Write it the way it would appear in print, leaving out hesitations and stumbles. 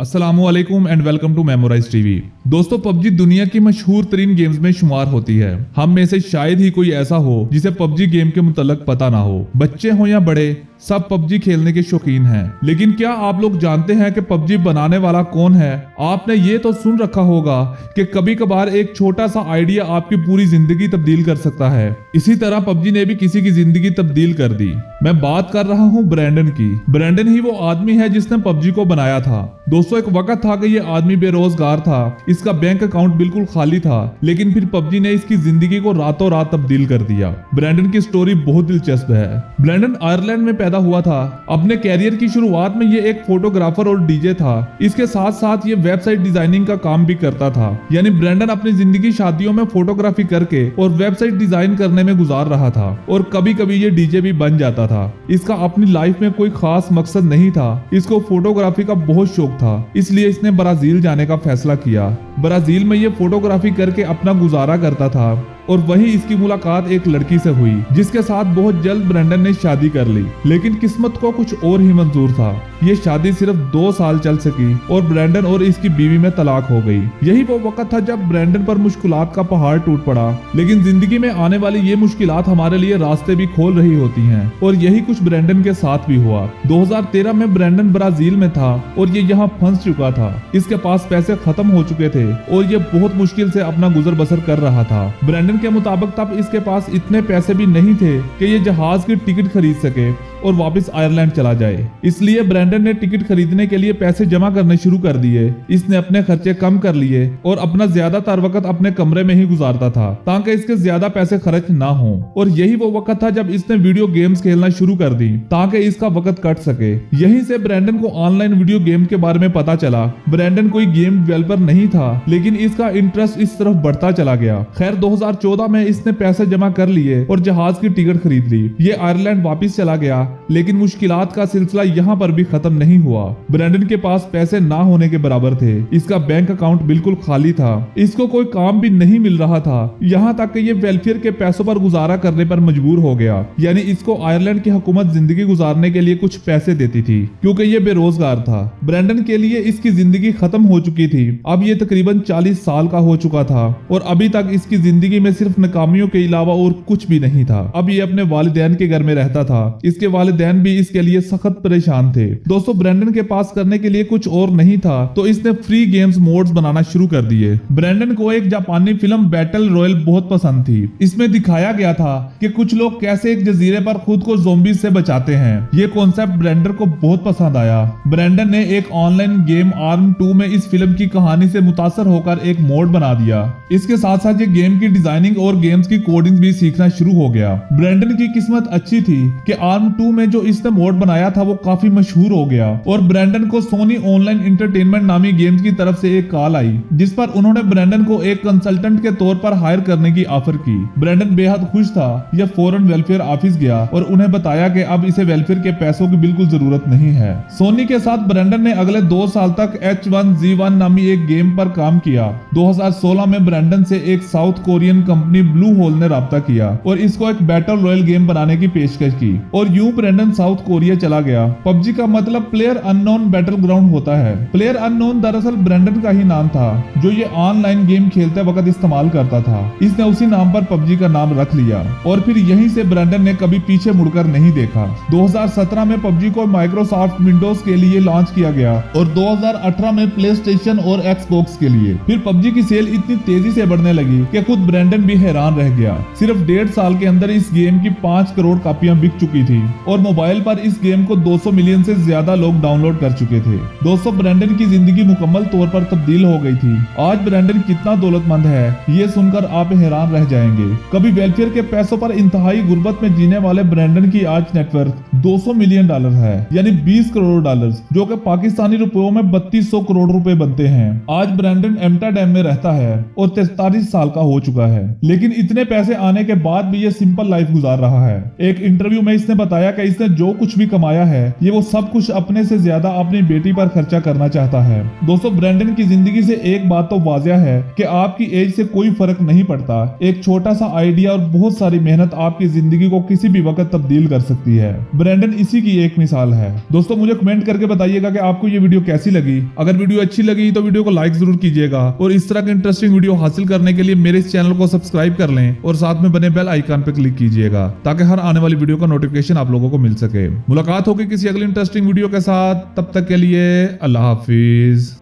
अस्सलामुअलैकुम and welcome to memorize TV. दोस्तों, PUBG दुनिया की मशहूर तरीन गेम्स में शुमार होती है। हम में से शायद ही कोई ऐसा हो जिसे पबजी गेम के मुतल्लक पता ना हो। बच्चे हो या बड़े, सब पबजी खेलने के शौकीन हैं। लेकिन क्या आप लोग जानते हैं कि पबजी बनाने वाला कौन है? आपने ये तो सुन रखा होगा कि कभी कभार एक छोटा सा आइडिया आपकी पूरी जिंदगी तब्दील कर सकता है। इसी तरह पबजी ने भी किसी की जिंदगी तब्दील कर दी। मैं बात कर रहा हूँ ब्रैंडन की। ब्रैंडन ही वो आदमी है जिसने पबजी को बनाया था। दोस्तों, एक वक्त था कि ये आदमी बेरोजगार था, इसका बैंक अकाउंट बिल्कुल खाली था, लेकिन फिर पबजी ने इसकी जिंदगी को रातों रात तब्दील कर दिया। ब्रैंडन की स्टोरी बहुत दिलचस्प है। ब्रैंडन आयरलैंड में पैदा हुआ था। अपने कैरियर की शुरुआत में ये एक फोटोग्राफर और डीजे था। इसके साथ साथ ये वेबसाइट डिजाइनिंग का काम भी करता था। यानी ब्रैंडन अपनी जिंदगी शादियों में फोटोग्राफी करके और वेबसाइट डिजाइन करने में गुजार रहा था, और कभी कभी ये डीजे भी बन जाता था। इसका अपनी लाइफ में कोई खास मकसद नहीं था, इसको फोटोग्राफी का बहुत शौक था, इसलिए इसने ब्राजील जाने का फैसला किया। ब्राजील में ये फोटोग्राफी करके अपना गुजारा करता था, और वहीं इसकी मुलाकात एक लड़की से हुई जिसके साथ बहुत जल्द ब्रैंडन ने शादी कर ली। लेकिन किस्मत को कुछ और ही मंजूर था। ये शादी सिर्फ 2 साल चल सकी और ब्रैंडन और इसकी बीवी में तलाक हो गई। यही वो वक्त था जब ब्रैंडन पर मुश्किलात का पहाड़ टूट पड़ा। लेकिन जिंदगी में आने वाली ये मुश्किलात हमारे लिए रास्ते भी खोल रही होती हैं, और यही कुछ ब्रैंडन के साथ भी हुआ। 2013 में ब्रैंडन ब्राजील में था और ये यहाँ फंस चुका था। इसके पास पैसे खत्म हो चुके थे और ये बहुत मुश्किल से अपना गुजर बसर कर रहा था। ब्रैंडन के मुताबिक तब इसके पास इतने पैसे भी नहीं थे कि ये जहाज की टिकट खरीद सके और वापस आयरलैंड चला जाए। इसलिए ब्रैंडन ने टिकट खरीदने के लिए पैसे जमा करने शुरू कर दिए। इसने अपने खर्चे कम कर लिए और अपना ज्यादातर वक्त अपने कमरे में ही गुजारता था ताकि इसके ज्यादा पैसे खर्च ना हो। और यही वो वक्त था जब इसने वीडियो गेम्स खेलना शुरू कर दी ताकि इसका वक्त कट सके। यहीं से ब्रैंडन को ऑनलाइन वीडियो गेम के बारे में पता चला। ब्रैंडन कोई गेम डेवलपर नहीं था, लेकिन इसका इंटरेस्ट इस तरफ बढ़ता चला गया। खैर, 2014 में इसने पैसे जमा कर लिए और जहाज की टिकट खरीद ली। ये आयरलैंड वापस चला गया, लेकिन मुश्किलात का सिलसिला यहाँ पर भी खत्म नहीं हुआ। ब्रैंडन के पास पैसे ना होने के बराबर थे। इसका बैंक अकाउंट बिल्कुल खाली था। इसको कोई काम भी नहीं मिल रहा था, यहाँ तक कि ये वेलफेयर के पैसों पर गुजारा करने पर मजबूर हो गया। यानी इसको आयरलैंड की हुकूमत जिंदगी गुजारने के लिए कुछ पैसे देती थी, क्योंकि ये बेरोजगार था। ब्रैंडन के लिए इसकी जिंदगी खत्म हो चुकी थी। अब ये तकरीबन 40 साल का हो चुका था और अभी तक इसकी जिंदगी में सिर्फ नाकामियों के अलावा और कुछ भी नहीं था। अब ये अपने वालिदैन के घर में रहता था। इसके वालिदैन भी इसके लिए सख्त परेशान थे। दोस्तों, ब्रैंडन के पास करने के लिए कुछ और नहीं था, तो इसने फ्री गेम्स मोड्स बनाना शुरू कर दिए। ब्रैंडन को एक जापानी फिल्म बैटल रॉयल बहुत पसंद थी। इसमें दिखाया गया था कि कुछ लोग कैसे एक जजीरे पर खुद को ज़ोंबी से बचाते हैं। ये कॉन्सेप्ट ब्रैंडन को बहुत पसंद आया। ब्रैंडन ने एक ऑनलाइन गेम आर्म 2 में इस फिल्म की कहानी से मुतासर होकर एक मोड बना दिया। इसके साथ साथ ये गेम की डिजाइनिंग और गेम्स की कोडिंग भी सीखना शुरू हो गया। ब्रैंडन की किस्मत अच्छी थी कि आर्म 2 में जो इसने मोड बनाया था वो काफी मशहूर हो गया, और ब्रैंडन को सोनी ऑनलाइन एंटरटेनमेंट नामी गेम्स की तरफ से एक कॉल आई, जिस पर उन्होंने ब्रैंडन को एक कंसल्टेंट के तौर पर हायर करने की ऑफर की। ब्रैंडन बेहद खुश था। यह फौरन वेलफेयर ऑफिस गया और उन्हें बताया कि अब इसे वेलफेयर के पैसों की बिल्कुल जरूरत नहीं है। सोनी के साथ ब्रैंडन ने अगले 2 साल तक H1Z1 नामी एक गेम पर काम किया। 2016 में ब्रैंडन से एक south Korean company Blue Hole ने राब्ता किया और इसको एक बैटल रॉयल गेम बनाने की पेशकश की, और यूं ब्रैंडन साउथ कोरिया चला गया। पबजी का मतलब प्लेयर अननोन बैटल ग्राउंड होता है। प्लेयर अननोन दरअसल ब्रैंडन का ही नाम था, जो ये ऑनलाइन गेम खेलते वक्त इस्तेमाल करता था। इसने उसी नाम पर पबजी का नाम रख लिया और फिर यहीं से ब्रैंडन ने कभी पीछे मुड़कर नहीं देखा। 2017 में पबजी को माइक्रोसॉफ्ट विंडोज के लिए लॉन्च किया गया और 2018 में प्ले स्टेशन और एक्सबॉक्स के लिए। फिर पबजी की सेल इतनी तेजी से बढ़ने लगी कि खुद ब्रैंडन भी हैरान रह गया। सिर्फ 1.5 साल के अंदर इस गेम की 5 करोड़ कॉपियां बिक चुकी थी और मोबाइल पर इस गेम को 200 मिलियन से ज्यादा लोग डाउनलोड कर चुके थे। दोस्तों, ब्रैंडन की जिंदगी मुकम्मल तौर पर तब्दील हो गई थी। आज ब्रैंडन कितना दौलतमंद है ये सुनकर आप हैरान रह जाएंगे। कभी वेलफेयर के पैसों पर इंतहाई गुर्बत में जीने वाले ब्रैंडन की आज नेटवर्थ $200 मिलियन है, यानी 20 करोड़ डॉलर, जो कि पाकिस्तानी रुपयों में 3200 करोड़ रुपए बनते हैं। आज ब्रैंडन एम्स्टरडैम में रहता है और 43 साल का हो चुका है, लेकिन इतने पैसे आने के बाद भी ये सिंपल लाइफ गुजार रहा है। एक इंटरव्यू में इसने बताया कि कि इसने जो कुछ भी कमाया है ये वो सब कुछ अपने से ज्यादा अपनी बेटी पर खर्चा करना चाहता है। दोस्तों ब्रैंडन की जिंदगी से एक बात तो वाज़िया है कि आपकी एज से कोई फर्क नहीं पड़ता। एक छोटा सा आइडिया और बहुत सारी मेहनत आपकी जिंदगी को किसी भी वक्त तब्दील कर सकती है। ब्रैंडन इसी की एक मिसाल है। दोस्तों मुझे कमेंट करके बताइएगा कि आपको ये वीडियो कैसी लगी। अगर वीडियो अच्छी लगी तो वीडियो को लाइक जरूर कीजिएगा और इस तरह के इंटरेस्टिंग वीडियो हासिल करने के लिए मेरे इस चैनल को सब्सक्राइब कर लें और साथ में बने बेल आइकन पे क्लिक कीजिएगा ताकि हर आने वाली वीडियो का नोटिफिकेशन आप लोगों को मिल सके। मुलाकात होगी किसी अगली इंटरेस्टिंग वीडियो के साथ, तब तक के लिए अल्लाह हाफिज।